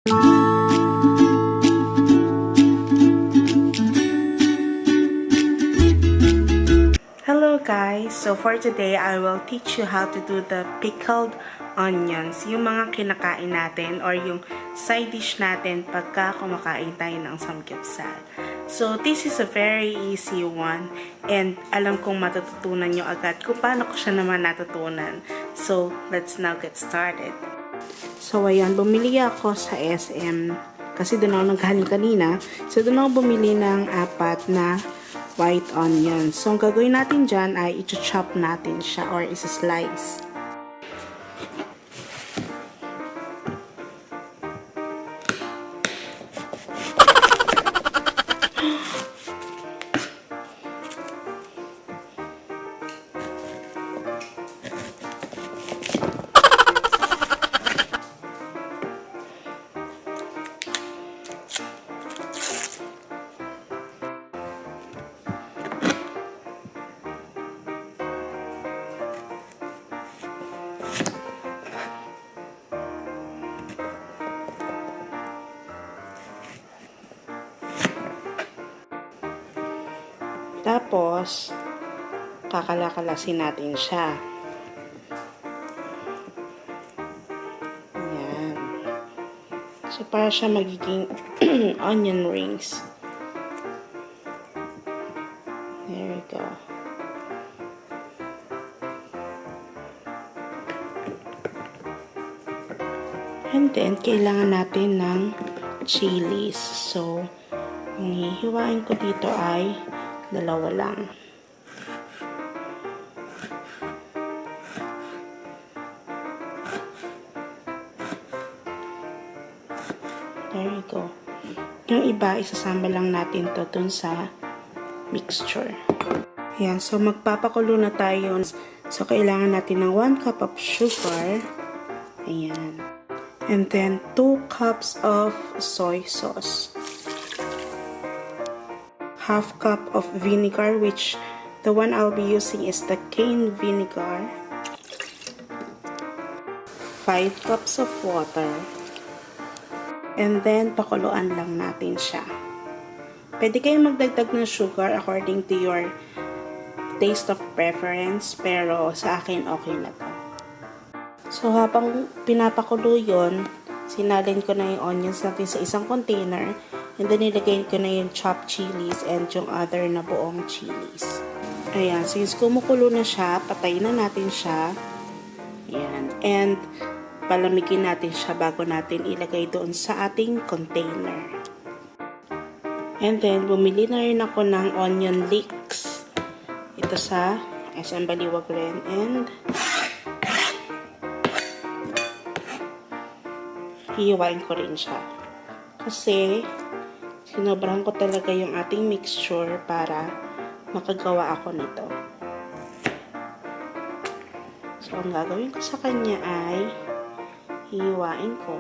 Hello guys! So for today, I will teach you how to do the pickled onions. Yung mga kinakain natin or yung side dish natin pagka kumakain tayo ng samgyupsal. So this is a very easy one and alam kong matututunan nyo agad kung paano ko siya naman natutunan. So let's now get started. So ayan, bumili ako sa SM kasi doon ako naghaling kanina. So doon ako bumili ng 4 na white onion. So, ang gagawin natin dyan ay i-chop natin siya or isa-slice. Tapos, kakalakalasin natin siya. Ayan. So, para siya magiging onion rings. There we go. And then, kailangan natin ng chilies. So, ang hihiwain ko dito ay 2 lang. There you go. Yung iba, isasama lang natin to dun sa mixture. Ayan, so magpapakulo na tayo. So, kailangan natin ng 1 cup of sugar. Ayan. And then, 2 cups of soy sauce. 1/2 cup of vinegar, which the one I'll be using is the cane vinegar. 5 cups of water. And then, pakuluan lang natin siya. Pwede kayong magdagdag ng sugar according to your taste of preference, pero sa akin okay na to. So, habang pinapakulo yun, sinalin ko na yung onions natin sa isang container. And then, nilagay ko na yung chopped chilies and yung other na buong chilies. Ayan. Since kumukulo na siya, patayin na natin siya. Ayan. And, palamigin natin siya bago natin ilagay doon sa ating container. And then, bumili na rin ako ng onion leeks. Ito sa SM Baliwag rin. And, hihiwain ko rin siya. Kasi, sinobrahan ko talaga yung ating mixture para makagawa ako nito. So, ang gagawin ko sa kanya ay hihiwain ko.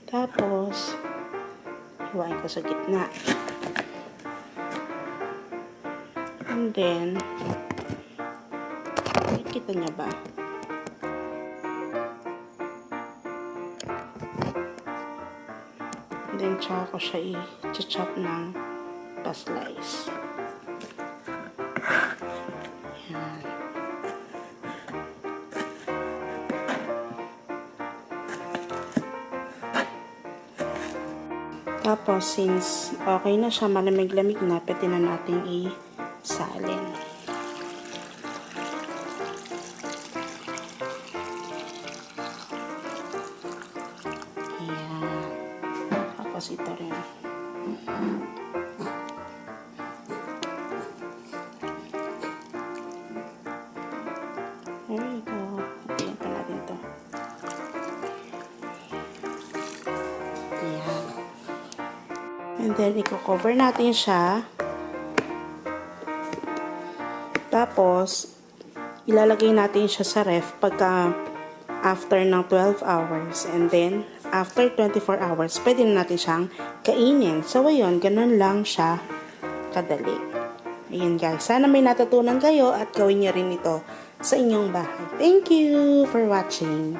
Tapos, hihiwain ko sa gitna. And then, kita niya ba? Then, tsaka ko siya i-chop ng pa-slice. Ayan. Tapos, since okay na siya, malamig-lamig na, pwede na natin i-salin. Ito rin. There you go. Ayan pa natin ito. Ayan. And then, i-cover natin siya. Tapos, ilalagay natin siya sa ref pagka after ng 12 hours. And then, after 24 hours, pwede na natin siyang kainin. So, ayun, ganun lang siya kadali. Ayan guys, sana may natutunan kayo at gawin niyo rin ito sa inyong bahay. Thank you for watching.